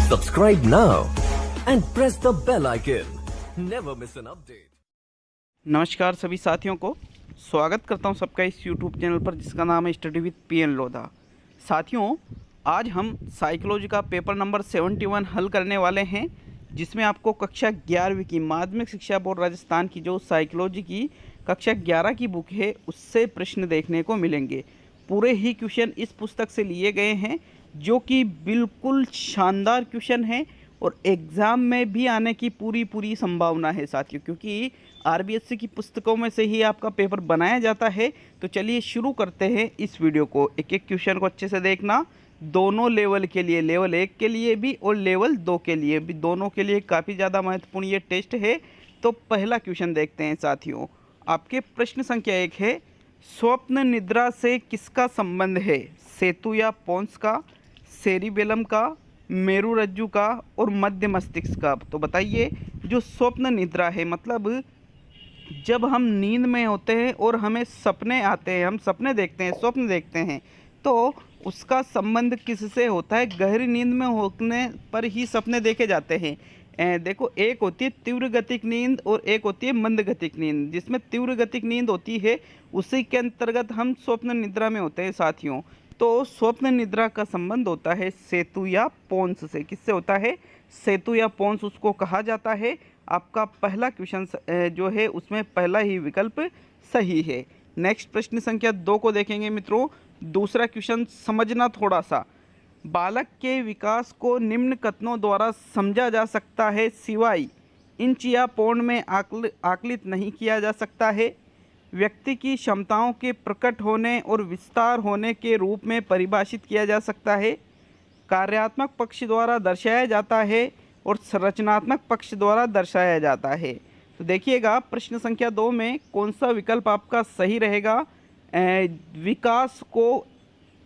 Subscribe now and press the bell icon. Never miss an update. नमस्कार सभी साथियों को स्वागत करता हूं सबका इस YouTube चैनल पर जिसका नाम है स्टडी विद PN लोधा। साथियों, आज हम साइकोलॉजी का पेपर नंबर 71 हल करने वाले हैं, जिसमें आपको कक्षा 11वीं की माध्यमिक शिक्षा बोर्ड राजस्थान की जो साइकोलॉजी की कक्षा 11 की बुक है उससे प्रश्न देखने को मिलेंगे। पूरे ही क्वेश्चन इस पुस्तक से लिए गए हैं, जो कि बिल्कुल शानदार क्वेश्चन है और एग्ज़ाम में भी आने की पूरी संभावना है साथियों, क्योंकि आरबीएससी की पुस्तकों में से ही आपका पेपर बनाया जाता है। तो चलिए शुरू करते हैं इस वीडियो को। एक एक क्वेश्चन को अच्छे से देखना, दोनों लेवल के लिए, लेवल 1 के लिए भी और लेवल 2 के लिए भी, दोनों के लिए काफ़ी ज़्यादा महत्वपूर्ण ये टेस्ट है। तो पहला क्वेश्चन देखते हैं साथियों। आपके प्रश्न संख्या 1 है, स्वप्न निद्रा से किसका संबंध है? सेतु या पोन्स का, सेरिबेलम का, मेरुरज्जु का और मध्य मस्तिष्क का। तो बताइए, जो स्वप्न निद्रा है मतलब जब हम नींद में होते हैं और हमें सपने आते हैं, हम सपने देखते हैं, स्वप्न देखते हैं, तो उसका संबंध किससे होता है? गहरी नींद में होने पर ही सपने देखे जाते हैं। देखो, एक होती है तीव्र गतिक नींद और एक होती है मंद गतिक नींद। जिसमें तीव्र गतिक नींद होती है उसी के अंतर्गत हम स्वप्न निद्रा में होते हैं साथियों। तो स्वप्न निद्रा का संबंध होता है सेतु या पोन्स से। किससे होता है? सेतु या पोन्स उसको कहा जाता है। आपका पहला क्वेश्चन जो है उसमें पहला ही विकल्प सही है। नेक्स्ट प्रश्न संख्या 2 को देखेंगे मित्रों। दूसरा क्वेश्चन समझना थोड़ा सा। बालक के विकास को निम्न कथनों द्वारा समझा जा सकता है, सिवाय इंच या पौंड में आकलित नहीं किया जा सकता है। व्यक्ति की क्षमताओं के प्रकट होने और विस्तार होने के रूप में परिभाषित किया जा सकता है। कार्यात्मक पक्ष द्वारा दर्शाया जाता है और संरचनात्मक पक्ष द्वारा दर्शाया जाता है। तो देखिएगा, प्रश्न संख्या 2 में कौन सा विकल्प आपका सही रहेगा? विकास को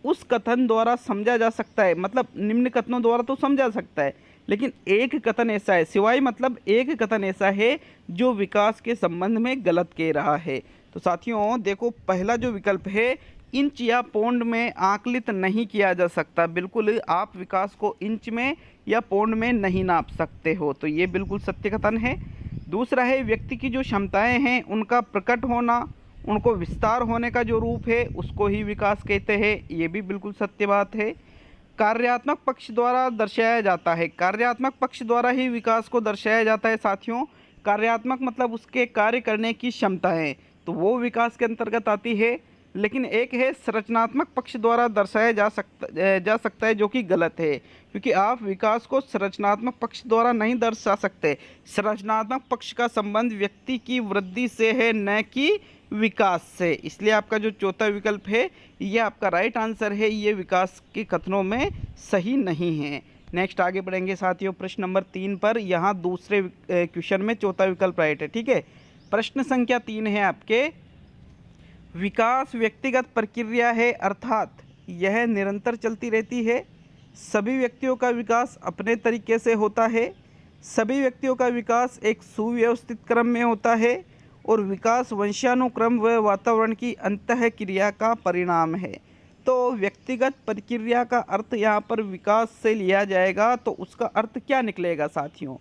उस कथन द्वारा समझा जा सकता है, मतलब निम्न कथनों द्वारा तो समझा सकता है, लेकिन एक कथन ऐसा है, सिवाय मतलब एक कथन ऐसा है जो विकास के संबंध में गलत कह रहा है। तो साथियों देखो, पहला जो विकल्प है, इंच या पौंड में आकलित नहीं किया जा सकता। बिल्कुल आप विकास को इंच में या पौंड में नहीं नाप सकते हो, तो ये बिल्कुल सत्य कथन है। दूसरा है, व्यक्ति की जो क्षमताएं हैं उनका प्रकट होना, उनको विस्तार होने का जो रूप है उसको ही विकास कहते हैं, ये भी बिल्कुल सत्य बात है। कार्यात्मक पक्ष द्वारा दर्शाया जाता है, कार्यात्मक पक्ष द्वारा ही विकास को दर्शाया जाता है साथियों। कार्यात्मक मतलब उसके कार्य करने की क्षमताएं, तो वो विकास के अंतर्गत आती है। लेकिन एक है संरचनात्मक पक्ष द्वारा दर्शाया जा सकता है, जो कि गलत है, क्योंकि आप विकास को संरचनात्मक पक्ष द्वारा नहीं दर्शा सकते। संरचनात्मक पक्ष का संबंध व्यक्ति की वृद्धि से है, न कि विकास से। इसलिए आपका जो चौथा विकल्प है ये आपका राइट आंसर है, ये विकास के कथनों में सही नहीं है। नेक्स्ट आगे बढ़ेंगे साथियों प्रश्न नंबर 3 पर। यहाँ दूसरे क्वेश्चन में चौथा विकल्प राइट है, ठीक है। प्रश्न संख्या 3 है आपके, विकास व्यक्तिगत प्रक्रिया है, अर्थात यह निरंतर चलती रहती है। सभी व्यक्तियों का विकास अपने तरीके से होता है। सभी व्यक्तियों का विकास एक सुव्यवस्थित क्रम में होता है और विकास वंशानुक्रम व वातावरण की अंतःक्रिया का परिणाम है। तो व्यक्तिगत प्रक्रिया का अर्थ यहाँ पर विकास से लिया जाएगा, तो उसका अर्थ क्या निकलेगा साथियों?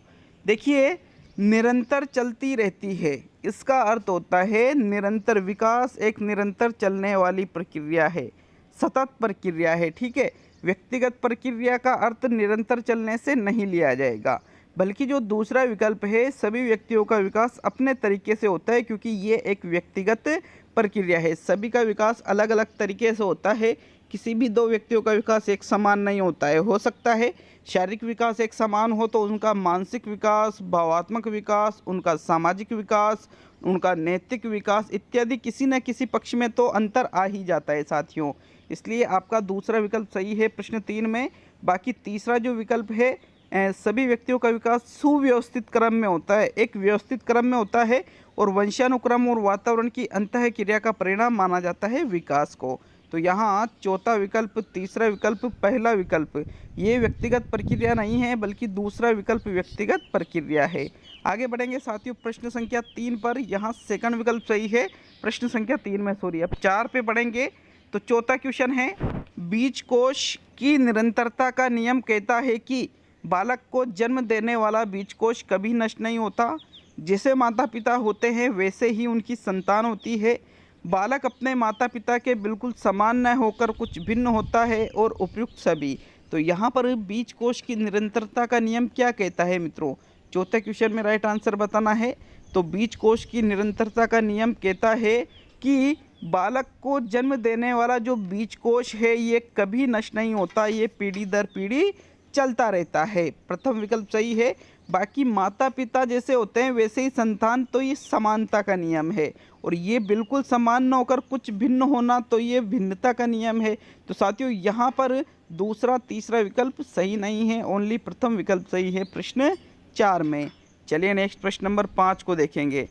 देखिए, निरंतर चलती रहती है, इसका अर्थ होता है निरंतर। विकास एक निरंतर चलने वाली प्रक्रिया है, सतत प्रक्रिया है, ठीक है। व्यक्तिगत प्रक्रिया का अर्थ निरंतर चलने से नहीं लिया जाएगा, बल्कि जो दूसरा विकल्प है, सभी व्यक्तियों का विकास अपने तरीके से होता है, क्योंकि ये एक व्यक्तिगत प्रक्रिया है। सभी का विकास अलग अलग तरीके से होता है। किसी भी दो व्यक्तियों का विकास एक समान नहीं होता है। हो सकता है शारीरिक विकास एक समान हो तो उनका मानसिक विकास, भावात्मक विकास, उनका सामाजिक विकास, उनका नैतिक विकास इत्यादि किसी न किसी पक्ष में तो अंतर आ ही जाता है साथियों। इसलिए आपका दूसरा विकल्प सही है प्रश्न 3 में। बाकी तीसरा जो विकल्प है, सभी व्यक्तियों का विकास सुव्यवस्थित क्रम में होता है, एक व्यवस्थित क्रम में होता है और वंशानुक्रम और वातावरण की अंतःक्रिया का परिणाम माना जाता है विकास को। तो यहाँ चौथा विकल्प, तीसरा विकल्प, पहला विकल्प ये व्यक्तिगत प्रक्रिया नहीं है, बल्कि दूसरा विकल्प व्यक्तिगत प्रक्रिया है। आगे बढ़ेंगे साथियों प्रश्न संख्या 3 पर। यहाँ सेकंड विकल्प सही है प्रश्न संख्या 3 में, सॉरी। अब 4 पे बढ़ेंगे तो चौथा क्वेश्चन है, बीज कोश की निरंतरता का नियम कहता है कि बालक को जन्म देने वाला बीजकोष कभी नष्ट नहीं होता। जैसे माता पिता होते हैं वैसे ही उनकी संतान होती है। बालक अपने माता पिता के बिल्कुल समान न होकर कुछ भिन्न होता है और उपयुक्त सभी। तो यहाँ पर बीजकोष की निरंतरता का नियम क्या कहता है मित्रों? चौथे क्वेश्चन में राइट आंसर बताना है। तो बीजकोष की निरंतरता का नियम कहता है कि बालक को जन्म देने वाला जो बीजकोष है ये कभी नष्ट नहीं होता, ये पीढ़ी दर पीढ़ी चलता रहता है। प्रथम विकल्प सही है। बाकी माता पिता जैसे होते हैं वैसे ही संतान, तो ये समानता का नियम है। और ये बिल्कुल समान न होकर कुछ भिन्न होना, तो ये भिन्नता का नियम है। तो साथियों यहाँ पर दूसरा तीसरा विकल्प सही नहीं है, ओनली प्रथम विकल्प सही है प्रश्न 4 में। चलिए नेक्स्ट प्रश्न नंबर 5 को देखेंगे।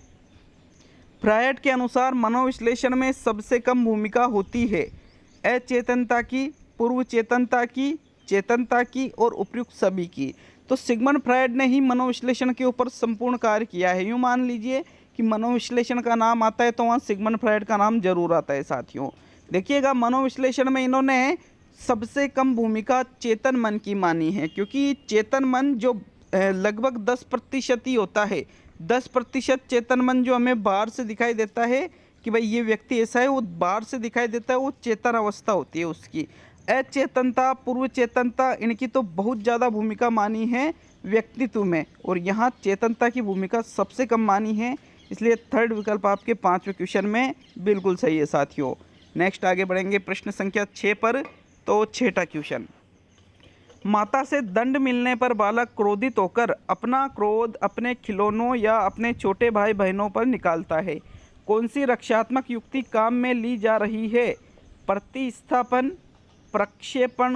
फ्रायड के अनुसार मनोविश्लेषण में सबसे कम भूमिका होती है अचेतनता की, पूर्व चेतनता की, चेतनता की और उपयुक्त सभी की। तो सिगमंड फ्रायड ने ही मनोविश्लेषण के ऊपर संपूर्ण कार्य किया है। यूँ मान लीजिए कि मनोविश्लेषण का नाम आता है तो वहाँ सिगमंड फ्रायड का नाम जरूर आता है साथियों। देखिएगा मनोविश्लेषण में इन्होंने सबसे कम भूमिका चेतन मन की मानी है, क्योंकि चेतन मन जो लगभग 10% ही होता है। 10% चेतन मन जो हमें बाहर से दिखाई देता है कि भाई ये व्यक्ति ऐसा है, वो बाहर से दिखाई देता है, वो चेतन अवस्था होती है उसकी। अचेतनता, पूर्व चेतनता, इनकी तो बहुत ज़्यादा भूमिका मानी है व्यक्तित्व में, और यहाँ चेतनता की भूमिका सबसे कम मानी है। इसलिए थर्ड विकल्प आपके 5वें क्वेश्चन में बिल्कुल सही है साथियों। नेक्स्ट आगे बढ़ेंगे प्रश्न संख्या 6 पर। तो 6ठा क्वेश्चन, माता से दंड मिलने पर बालक क्रोधित होकर अपना क्रोध अपने खिलौनों या अपने छोटे भाई बहनों पर निकालता है। कौन सी रक्षात्मक युक्ति काम में ली जा रही है? प्रतिस्थापन, प्रक्षेपण,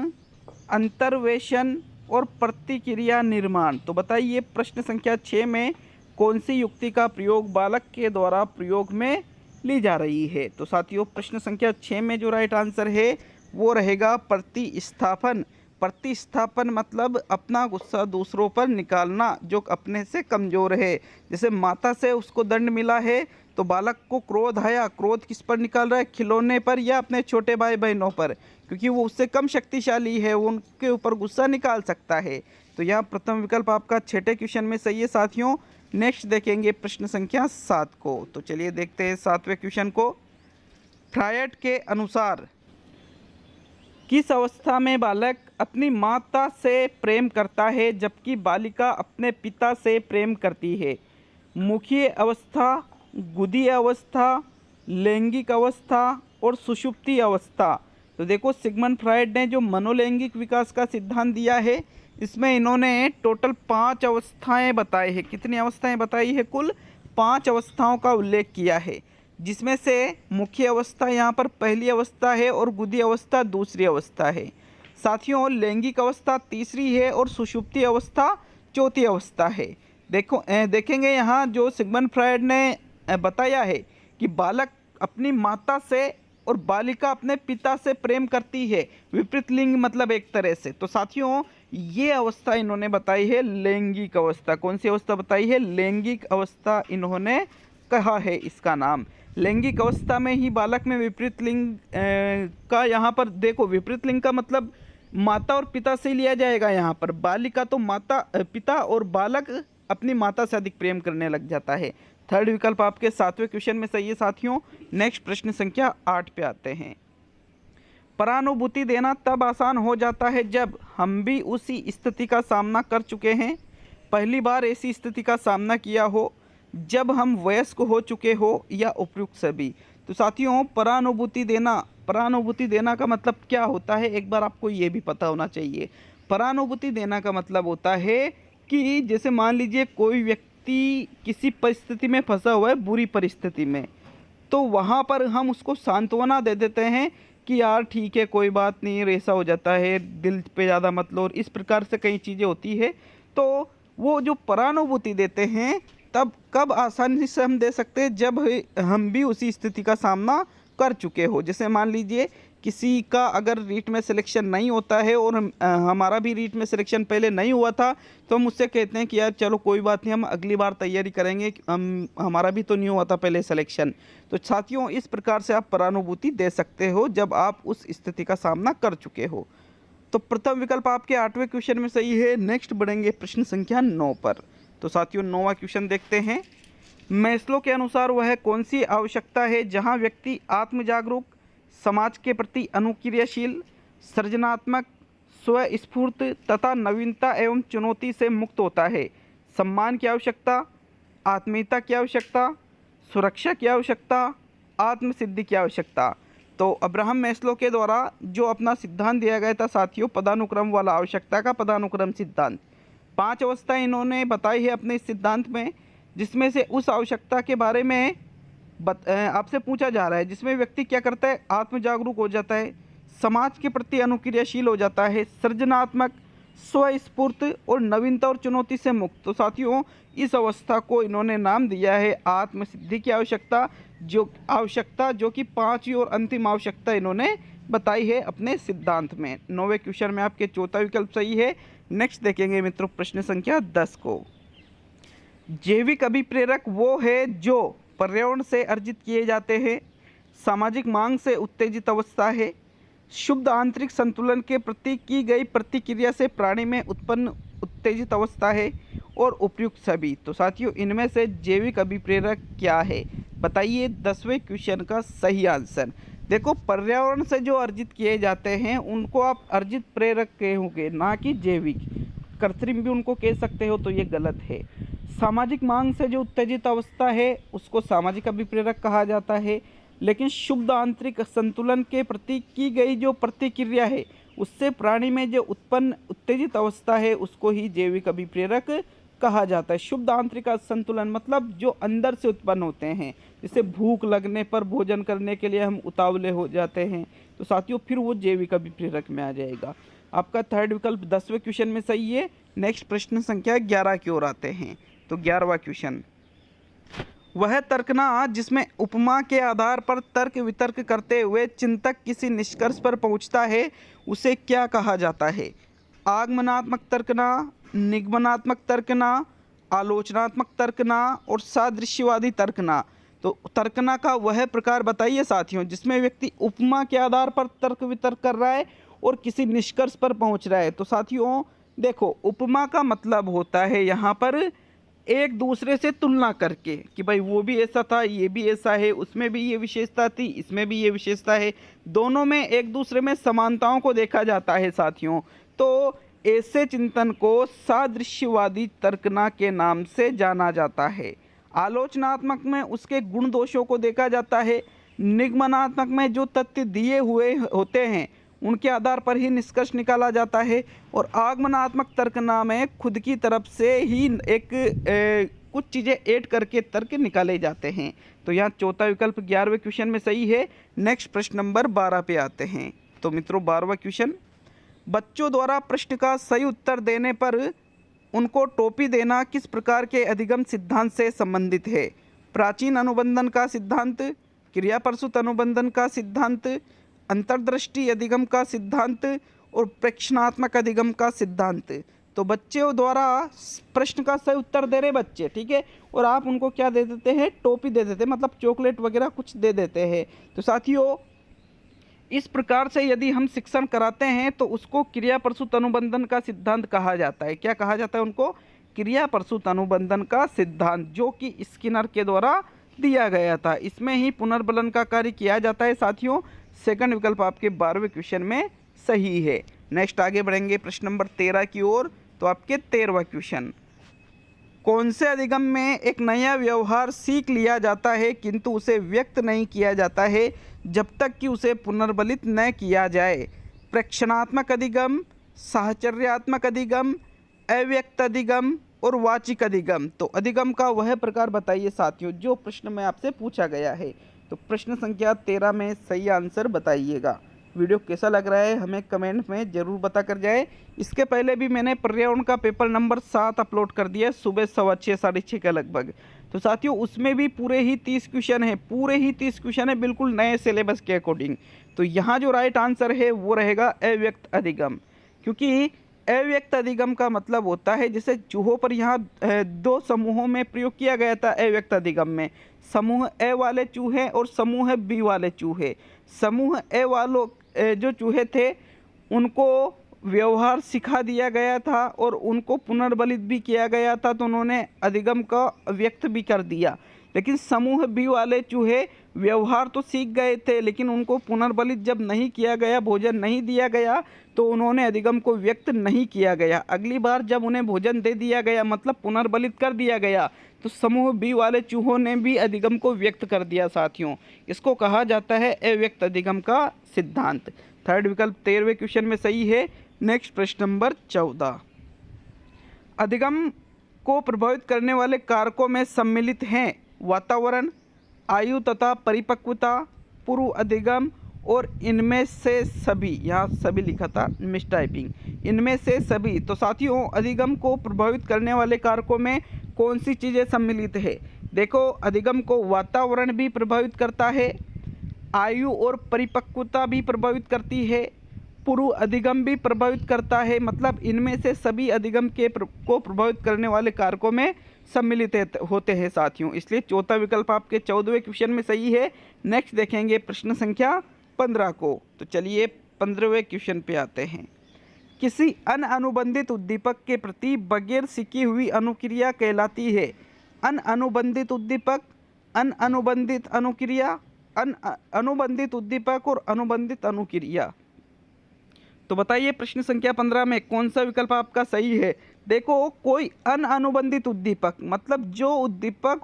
अंतर्वेशन और प्रतिक्रिया निर्माण। तो बताइए प्रश्न संख्या 6 में कौन सी युक्ति का प्रयोग बालक के द्वारा प्रयोग में ली जा रही है? तो साथियों प्रश्न संख्या 6 में जो राइट आंसर है वो रहेगा प्रतिस्थापन। प्रतिस्थापन मतलब अपना गुस्सा दूसरों पर निकालना जो अपने से कमज़ोर है। जैसे माता से उसको दंड मिला है तो बालक को क्रोध आया, क्रोध किस पर निकाल रहा है? खिलौने पर या अपने छोटे भाई बहनों पर, क्योंकि वो उससे कम शक्तिशाली है, वो उनके ऊपर गुस्सा निकाल सकता है। तो यहाँ प्रथम विकल्प आपका 6ठे क्वेश्चन में सही है साथियों। नेक्स्ट देखेंगे प्रश्न संख्या 7 को। तो चलिए देखते हैं 7वें क्वेश्चन को। फ्रायड के अनुसार किस अवस्था में बालक अपनी माता से प्रेम करता है जबकि बालिका अपने पिता से प्रेम करती है? मुखीय अवस्था, गुदी अवस्था, लैंगिक अवस्था और सुषुप्ति अवस्था। तो देखो सिगमंड फ्रायड ने जो मनोलैंगिक विकास का सिद्धांत दिया है इसमें इन्होंने टोटल 5 अवस्थाएं बताई है। कितनी अवस्थाएं बताई है? कुल 5 अवस्थाओं का उल्लेख किया है, जिसमें से मुख्य अवस्था यहाँ पर पहली अवस्था है और गुदी अवस्था दूसरी अवस्था है। साथियों लैंगिक अवस्था तीसरी है और सुषुप्ति अवस्था चौथी अवस्था है। देखेंगे यहाँ जो सिगमंड फ्रायड ने बताया है कि बालक अपनी माता से और बालिका अपने पिता से प्रेम करती है, विपरीत लिंग मतलब एक तरह से। तो साथियों ये अवस्था इन्होंने बताई है लैंगिक अवस्था। कौन सी अवस्था बताई है? लैंगिक अवस्था इन्होंने कहा है इसका नाम। लैंगिक अवस्था में ही बालक में विपरीत लिंग का, यहाँ पर देखो विपरीत लिंग का मतलब माता और पिता से लिया जाएगा। यहाँ पर बालिका तो पिता और बालक अपनी माता से अधिक प्रेम करने लग जाता है। थर्ड विकल्प आपके 7वें क्वेश्चन में सही है साथियों। नेक्स्ट प्रश्न संख्या 8 पे आते हैं। परानुभूति देना तब आसान हो जाता है जब हम भी उसी स्थिति का सामना कर चुके हैं, पहली बार ऐसी स्थिति का सामना किया हो, जब हम वयस्क हो चुके हो या उपयुक्त सभी। तो साथियों परानुभूति देना का मतलब क्या होता है एक बार आपको ये भी पता होना चाहिए। परानुभूति देना का मतलब होता है कि जैसे मान लीजिए कोई व्यक्ति किसी परिस्थिति में फंसा हुआ है, बुरी परिस्थिति में, तो वहाँ पर हम उसको सांत्वना दे देते हैं कि यार ठीक है कोई बात नहीं, ऐसा हो जाता है, दिल पे ज़्यादा मत लो, और इस प्रकार से कई चीज़ें होती है। तो वो जो परानुभूति देते हैं तब कब आसानी से हम दे सकते हैं? जब हम भी उसी स्थिति का सामना कर चुके हो। जैसे मान लीजिए किसी का अगर रीट में सिलेक्शन नहीं होता है और हमारा भी रीट में सिलेक्शन पहले नहीं हुआ था, तो हम उससे कहते हैं कि यार चलो कोई बात नहीं, हम अगली बार तैयारी करेंगे, हमारा भी तो नहीं हुआ था पहले सिलेक्शन। तो साथियों इस प्रकार से आप परानुभूति दे सकते हो जब आप उस स्थिति का सामना कर चुके हो। तो प्रथम विकल्प आपके 8वें क्वेश्चन में सही है। नेक्स्ट बढ़ेंगे प्रश्न संख्या 9 पर। तो साथियों 9वां क्वेश्चन देखते हैं। मैस्लो के अनुसार वह कौन सी आवश्यकता है जहां व्यक्ति आत्मजागरूक, समाज के प्रति अनुक्रियाशील, सृजनात्मक, स्वस्फूर्त तथा नवीनता एवं चुनौती से मुक्त होता है? सम्मान की आवश्यकता, आत्मीयता की आवश्यकता, सुरक्षा की आवश्यकता, आत्मसिद्धि की आवश्यकता। तो अब्राहम मैस्लो के द्वारा जो अपना सिद्धांत दिया गया था साथियों, पदानुक्रम वाला आवश्यकता का पदानुक्रम सिद्धांत, 5 अवस्थाएं इन्होंने बताई है अपने इस सिद्धांत में, जिसमें से उस आवश्यकता के बारे में आपसे पूछा जा रहा है जिसमें व्यक्ति क्या करता है, आत्मजागरूक हो जाता है, समाज के प्रति अनुक्रियाशील हो जाता है, सृजनात्मक, स्वस्फूर्त और नवीनता और चुनौती से मुक्त। तो साथियों इस अवस्था को इन्होंने नाम दिया है आत्मसिद्धि की आवश्यकता, जो कि 5वीं और अंतिम आवश्यकता इन्होंने बताई है अपने सिद्धांत में। 9वें क्वेश्चन में आपके चौथा विकल्प सही है। नेक्स्ट देखेंगे मित्रों प्रश्न संख्या 10 को। जैविक अभिप्रेरक वो है जो पर्यावरण से अर्जित किए जाते हैं, सामाजिक मांग से उत्तेजित अवस्था है, शुद्ध आंतरिक संतुलन के प्रति की गई प्रतिक्रिया से प्राणी में उत्पन्न उत्तेजित अवस्था है, और उपयुक्त सभी। तो साथियों इनमें से जैविक अभिप्रेरक क्या है, बताइए 10वें क्वेश्चन का सही आंसर। देखो पर्यावरण से जो अर्जित किए जाते हैं उनको आप अर्जित प्रेरक कहोगे, ना कि जैविक। कृत्रिम भी उनको कह सकते हो, तो ये गलत है। सामाजिक मांग से जो उत्तेजित अवस्था है उसको सामाजिक अभिप्रेरक कहा जाता है, लेकिन शुद्ध आंतरिक संतुलन के प्रति की गई जो प्रतिक्रिया है उससे प्राणी में जो उत्पन्न उत्तेजित अवस्था है उसको ही जैविक अभिप्रेरक कहा जाता है। शुद्ध आंतरिक संतुलन मतलब जो अंदर से उत्पन्न होते हैं, जैसे भूख लगने पर भोजन करने के लिए हम उतावले हो जाते हैं, तो साथियों फिर वो जैविक अभिप्रेरक में आ जाएगा। आपका थर्ड विकल्प 10वें क्वेश्चन में सही है। नेक्स्ट प्रश्न संख्या 11 की ओर आते हैं। तो 11वां क्वेश्चन, वह तर्कना जिसमें उपमा के आधार पर तर्क वितर्क करते हुए चिंतक किसी निष्कर्ष पर पहुंचता है उसे क्या कहा जाता है? आगमनात्मक तर्कना, निगमनात्मक तर्कना, आलोचनात्मक तर्कना और सादृश्यवादी तर्कना। तो तर्कना का वह प्रकार बताइए साथियों जिसमें व्यक्ति उपमा के आधार पर तर्क वितर्क कर रहा है और किसी निष्कर्ष पर पहुंच रहा है। तो साथियों देखो उपमा का मतलब होता है यहाँ पर एक दूसरे से तुलना करके कि भाई वो भी ऐसा था, ये भी ऐसा है, उसमें भी ये विशेषता थी, इसमें भी ये विशेषता है, दोनों में एक दूसरे में समानताओं को देखा जाता है साथियों। तो ऐसे चिंतन को सादृश्यवादी तर्कना के नाम से जाना जाता है। आलोचनात्मक में उसके गुण दोषों को देखा जाता है, निगमनात्मक में जो तथ्य दिए हुए होते हैं उनके आधार पर ही निष्कर्ष निकाला जाता है, और आगमनात्मक तर्कना में खुद की तरफ से ही कुछ चीज़ें ऐड करके तर्क निकाले जाते हैं। तो यहाँ चौथा विकल्प 11वें क्वेश्चन में सही है। नेक्स्ट प्रश्न नंबर 12 पे आते हैं। तो मित्रों 12वां क्वेश्चन, बच्चों द्वारा प्रश्न का सही उत्तर देने पर उनको टोपी देना किस प्रकार के अधिगम सिद्धांत से संबंधित है? प्राचीन अनुबंधन का सिद्धांत, क्रियाप्रसूत अनुबंधन का सिद्धांत, अंतर्दृष्टि अधिगम का सिद्धांत और प्रेक्षणात्मक अधिगम का सिद्धांत। तो बच्चों द्वारा प्रश्न का सही उत्तर दे रहे बच्चे, ठीक है, और आप उनको क्या दे देते हैं? टोपी दे देते हैं, मतलब चॉकलेट वगैरह कुछ दे देते हैं। तो साथियों इस प्रकार से यदि हम शिक्षण कराते हैं तो उसको क्रियाप्रसूत अनुबंधन का सिद्धांत कहा जाता है। क्या कहा जाता है उनको? क्रियाप्रसूत अनुबंधन का सिद्धांत, जो कि स्किनर के द्वारा दिया गया था। इसमें ही पुनर्बलन का कार्य किया जाता है साथियों। सेकंड विकल्प आपके 12वें क्वेश्चन में सही है। नेक्स्ट आगे बढ़ेंगे प्रश्न नंबर 13 की ओर। तो आपके 13वां क्वेश्चन, कौन से अधिगम में एक नया व्यवहार सीख लिया जाता है किंतु उसे व्यक्त नहीं किया जाता है जब तक कि उसे पुनर्बलित न किया जाए? प्रेक्षणात्मक अधिगम, साहचर्यात्मक अधिगम, अव्यक्त अधिगम और वाचिक अधिगम। तो अधिगम का वह प्रकार बताइए साथियों जो प्रश्न में आपसे पूछा गया है। तो प्रश्न संख्या 13 में सही आंसर बताइएगा। वीडियो कैसा लग रहा है हमें कमेंट में ज़रूर बता कर जाए। इसके पहले भी मैंने पर्यावरण का पेपर नंबर 7 अपलोड कर दिया सुबह 6:15 साढ़े 6 के लगभग। तो साथियों उसमें भी पूरे ही 30 क्वेश्चन है, पूरे ही 30 क्वेश्चन है बिल्कुल नए सिलेबस के अकॉर्डिंग। तो यहाँ जो राइट आंसर है वो रहेगा अव्यक्त अधिगम, क्योंकि अव्यक्त अधिगम का मतलब होता है जैसे चूहों पर यहाँ 2 समूहों में प्रयोग किया गया था अव्यक्त अधिगम में, समूह ए वाले चूहे और समूह बी वाले चूहे। समूह ए वालों जो चूहे थे उनको व्यवहार सिखा दिया गया था और उनको पुनर्बलित भी किया गया था, तो उन्होंने अधिगम का व्यक्त भी कर दिया। लेकिन समूह बी वाले चूहे व्यवहार तो सीख गए थे, लेकिन उनको पुनर्बलित जब नहीं किया गया, भोजन नहीं दिया गया, तो उन्होंने अधिगम को व्यक्त नहीं किया गया। अगली बार जब उन्हें भोजन दे दिया गया, मतलब पुनर्बलित कर दिया गया, तो समूह बी वाले चूहों ने भी अधिगम को व्यक्त कर दिया साथियों। इसको कहा जाता है अव्यक्त अधिगम का सिद्धांत। थर्ड विकल्प 13वें क्वेश्चन में सही है। नेक्स्ट प्रश्न नंबर 14। अधिगम को प्रभावित करने वाले कारकों में सम्मिलित हैं वातावरण, आयु तथा परिपक्वता, पूर्व अधिगम और इनमें से सभी। यहाँ सभी लिखा था, मिसटाइपिंग। इनमें से सभी। तो साथियों, अधिगम को प्रभावित करने वाले कारकों में कौन सी चीज़ें सम्मिलित है? देखो, अधिगम को वातावरण भी प्रभावित करता है, आयु और परिपक्वता भी प्रभावित करती है, पूर्व अधिगम भी प्रभावित करता है। मतलब इनमें से सभी अधिगम को प्रभावित करने वाले कारकों में सम्मिलित होते हैं साथियों। इसलिए चौथा विकल्प आपके 14वें क्वेश्चन में सही है। नेक्स्ट देखेंगे प्रश्न संख्या 15 को। तो चलिए 15वें क्वेश्चन पे आते हैं। किसी अनअनुबंधित उद्दीपक के प्रति बगैर सीखी हुई अनुक्रिया कहलाती है। अनअनुबंधित उद्दीपक, अनअनुबंधित अनुक्रिया, अनुबंधित उद्दीपक और अनुबंधित अनुक्रिया। तो बताइए प्रश्न संख्या 15 में कौन सा विकल्प आपका सही है? देखो, कोई अनअनुबंधित उद्दीपक, मतलब जो उद्दीपक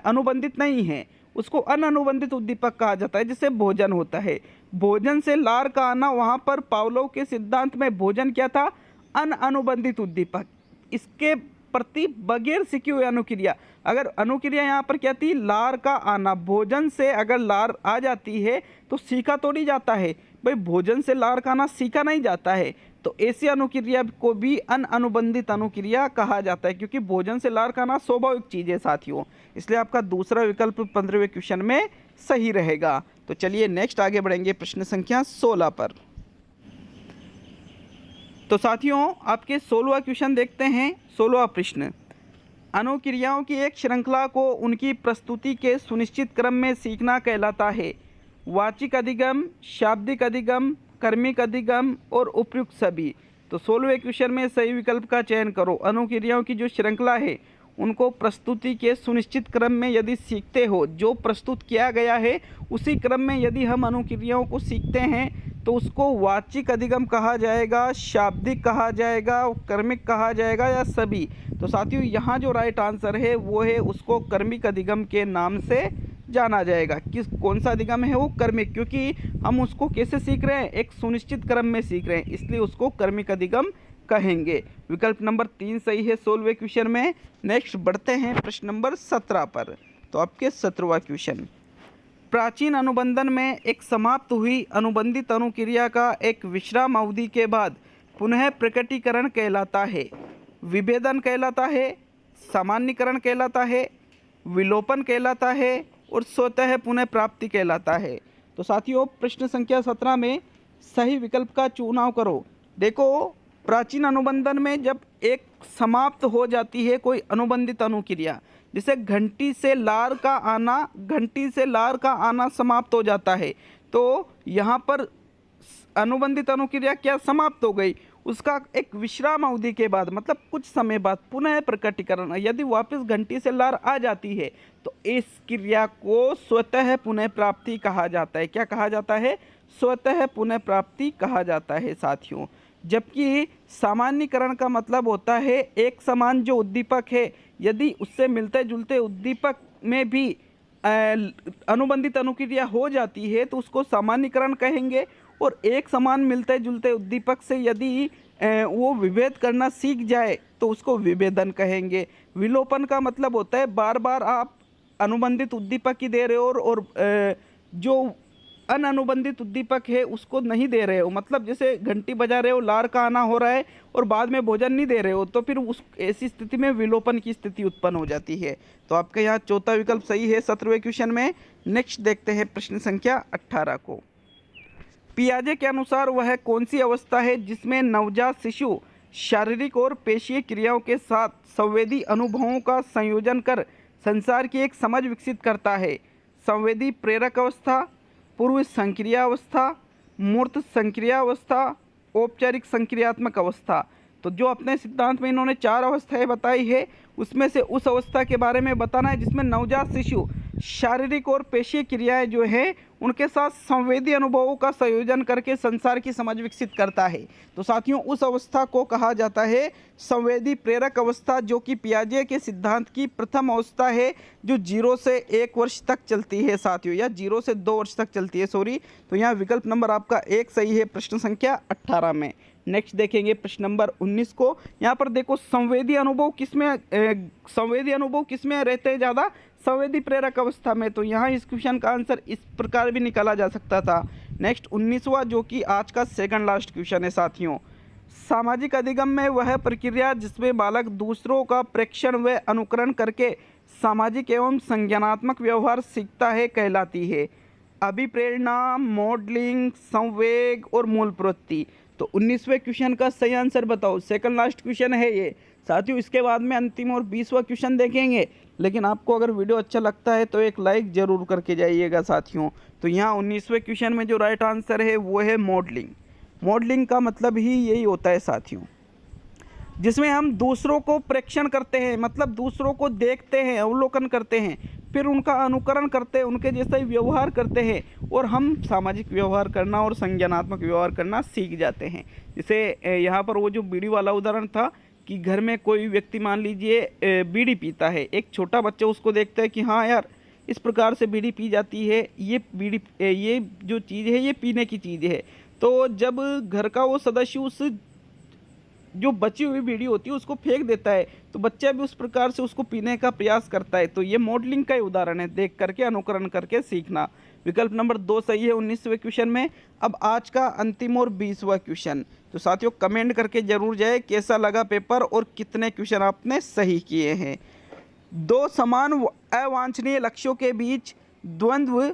अनुबंधित नहीं है, उसको अनअनुबंधित उद्दीपक कहा जाता है। जिससे भोजन होता है, भोजन से लार का आना, वहाँ पर पावलोव के सिद्धांत में भोजन क्या था? अनअनुबंधित उद्दीपक। इसके प्रति बगैर सीखी हुई अनुक्रिया। अगर अनुक्रिया यहाँ पर क्या थी? लार का आना। भोजन से अगर लार आ जाती है तो सीखा तो नहीं जाता है भाई, भोजन से लार का आना सीखा नहीं जाता है। तो ऐसी अनुक्रिया को भी अनअनुबंधित अनुक्रिया कहा जाता है, क्योंकि भोजन से लार का आना स्वाभाविक चीज़ है साथियों। इसलिए आपका दूसरा विकल्प 15वें क्वेश्चन में सही रहेगा। तो चलिए नेक्स्ट आगे बढ़ेंगे प्रश्न संख्या 16 पर। तो साथियों, आपके 16वां क्वेश्चन देखते हैं। 16वां प्रश्न, अनुक्रियाओं की एक श्रृंखला को उनकी प्रस्तुति के सुनिश्चित क्रम में सीखना कहलाता है। वाचिक अधिगम, शाब्दिक अधिगम, कर्मिक अधिगम और उपयुक्त सभी। तो 16वें क्वेश्चन में सही विकल्प का चयन करो। अनुक्रियाओं की जो श्रृंखला है, उनको प्रस्तुति के सुनिश्चित क्रम में यदि सीखते हो, जो प्रस्तुत किया गया है उसी क्रम में यदि हम अनुक्रियाओं को सीखते हैं, तो उसको वाचिक अधिगम कहा जाएगा, शाब्दिक कहा जाएगा, कर्मिक कहा जाएगा या सभी। तो साथियों, यहाँ जो राइट आंसर है वो है, उसको कर्मिक अधिगम के नाम से जाना जाएगा। कौन सा अधिगम है वो? कर्मिक, क्योंकि हम उसको कैसे सीख रहे हैं? एक सुनिश्चित क्रम में सीख रहे हैं, इसलिए उसको कर्मिक अधिगम कहेंगे। विकल्प नंबर 3 सही है 16वें क्वेश्चन में। नेक्स्ट बढ़ते हैं प्रश्न नंबर 17 पर। तो आपके 17वां क्वेश्चन, प्राचीन अनुबंधन में एक समाप्त हुई अनुबंधित अनुक्रिया का एक विश्राम अवधि के बाद पुनः प्रकटीकरण कहलाता है। विभेदन कहलाता है, सामान्यीकरण कहलाता है, विलोपन कहलाता है और स्वतः पुनः प्राप्ति कहलाता है। तो साथियों, प्रश्न संख्या 17 में सही विकल्प का चुनाव करो। देखो, प्राचीन अनुबंधन में जब एक समाप्त हो जाती है कोई अनुबंधित अनुक्रिया, जैसे घंटी से लार का आना, घंटी से लार का आना समाप्त हो जाता है, तो यहाँ पर अनुबंधित अनुक्रिया क्या समाप्त हो गई? उसका एक विश्राम अवधि के बाद, मतलब कुछ समय बाद पुनः प्रकटीकरण, यदि वापस घंटी से लार आ जाती है, तो इस क्रिया को स्वतः पुनः प्राप्ति कहा जाता है। क्या कहा जाता है? स्वतः पुनः प्राप्ति कहा जाता है साथियों। जबकि सामान्यीकरण का मतलब होता है एक समान जो उद्दीपक है, यदि उससे मिलते जुलते उद्दीपक में भी अनुबंधित अनुक्रिया हो जाती है तो उसको सामान्यीकरण कहेंगे। और एक समान मिलते जुलते उद्दीपक से यदि वो विभेद करना सीख जाए तो उसको विभेदन कहेंगे। विलोपन का मतलब होता है बार बार आप अनुबंधित उद्दीपक ही दे रहे हो और जो अनअनुबंधित उद्दीपक है उसको नहीं दे रहे हो। मतलब जैसे घंटी बजा रहे हो, लार का आना हो रहा है और बाद में भोजन नहीं दे रहे हो, तो फिर उस ऐसी स्थिति में विलोपन की स्थिति उत्पन्न हो जाती है। तो आपका यहाँ चौथा विकल्प सही है 17वें क्वेश्चन में। नेक्स्ट देखते हैं प्रश्न संख्या 18 को। पियाजे के अनुसार वह कौन सी अवस्था है जिसमें नवजात शिशु शारीरिक और पेशीय क्रियाओं के साथ संवेदी अनुभवों का संयोजन कर संसार की एक समझ विकसित करता है? संवेदी प्रेरक अवस्था, पूर्व संक्रिया अवस्था, मूर्त संक्रिया अवस्था, औपचारिक संक्रियात्मक अवस्था। तो जो अपने सिद्धांत में इन्होंने 4 अवस्थाएं बताई है, उसमें से उस अवस्था के बारे में बताना है जिसमें नवजात शिशु शारीरिक और पेशीय क्रियाएं जो है उनके साथ संवेदी अनुभवों का संयोजन करके संसार की समझ विकसित करता है। तो साथियों, उस अवस्था को कहा जाता है संवेदी प्रेरक अवस्था, जो कि पियाजे के सिद्धांत की प्रथम अवस्था है, जो 0 से 1 वर्ष तक चलती है साथियों, या 0 से 2 वर्ष तक चलती है, सॉरी। तो यहाँ विकल्प नंबर आपका 1 सही है प्रश्न संख्या 18 में। नेक्स्ट देखेंगे प्रश्न नंबर 19 को। यहाँ पर देखो, संवेदी अनुभव किसमें रहते हैं ज़्यादा? संवेदी प्रेरक अवस्था में। तो यहाँ इस क्वेश्चन का आंसर इस प्रकार भी निकाला जा सकता था। नेक्स्ट 19वां, जो कि आज का सेकंड लास्ट क्वेश्चन है साथियों। सामाजिक अधिगम में वह प्रक्रिया जिसमें बालक दूसरों का प्रेक्षण व अनुकरण करके सामाजिक एवं संज्ञानात्मक व्यवहार सीखता है कहलाती है। अभिप्रेरणा, मॉडलिंग, संवेग और मूल प्रवृत्ति। तो 19वें क्वेश्चन का सही आंसर बताओ। सेकंड लास्ट क्वेश्चन है ये साथियों। इसके बाद में अंतिम और 20वां क्वेश्चन देखेंगे, लेकिन आपको अगर वीडियो अच्छा लगता है तो एक लाइक जरूर करके जाइएगा साथियों। तो यहाँ 19वें क्वेश्चन में जो राइट आंसर है वो है मॉडलिंग। मॉडलिंग का मतलब ही यही होता है साथियों, जिसमें हम दूसरों को प्रेक्षण करते हैं, मतलब दूसरों को देखते हैं, अवलोकन करते हैं, फिर उनका अनुकरण करते हैं, उनके जैसा ही व्यवहार करते हैं, और हम सामाजिक व्यवहार करना और संज्ञानात्मक व्यवहार करना सीख जाते हैं। जैसे यहाँ पर वो जो बीड़ी वाला उदाहरण था कि घर में कोई व्यक्ति मान लीजिए बीड़ी पीता है, एक छोटा बच्चा उसको देखता है कि हाँ यार इस प्रकार से बीड़ी पी जाती है, ये जो चीज़ है ये पीने की चीज़ है। तो जब घर का वो सदस्य उस जो बची हुई बीड़ी होती है उसको फेंक देता है, तो बच्चा भी उस प्रकार से उसको पीने का प्रयास करता है। तो ये मॉडलिंग का ही उदाहरण है, देख करके अनुकरण करके सीखना। विकल्प नंबर 2 सही है 19वें क्वेश्चन में। अब आज का अंतिम और 20वां क्वेश्चन। तो साथियों कमेंट करके जरूर जाए कैसा लगा पेपर और कितने क्वेश्चन आपने सही किए हैं। 2 समान अवांछनीय लक्ष्यों के बीच द्वंद्व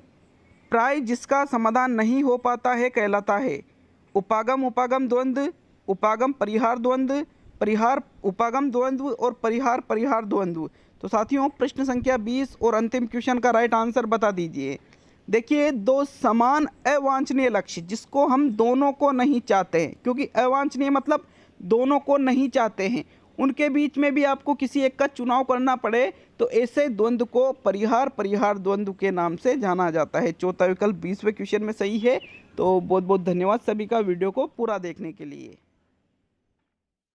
प्राय जिसका समाधान नहीं हो पाता है कहलाता है। उपागम उपागम द्वंद्व, उपागम परिहार द्वंद्व, परिहार उपागम द्वंद्व और परिहार परिहार द्वंद्व। तो साथियों प्रश्न संख्या 20 और अंतिम क्वेश्चन का राइट आंसर बता दीजिए। देखिए, 2 समान अवांछनीय लक्ष्य जिसको हम दोनों को नहीं चाहते हैं, क्योंकि अवांछनीय मतलब दोनों को नहीं चाहते हैं, उनके बीच में भी आपको किसी एक का चुनाव करना पड़े, तो ऐसे द्वंद्व को परिहार परिहार द्वंद्व के नाम से जाना जाता है। चौथा विकल्प 20वें क्वेश्चन में सही है। तो बहुत बहुत धन्यवाद सभी का वीडियो को पूरा देखने के लिए।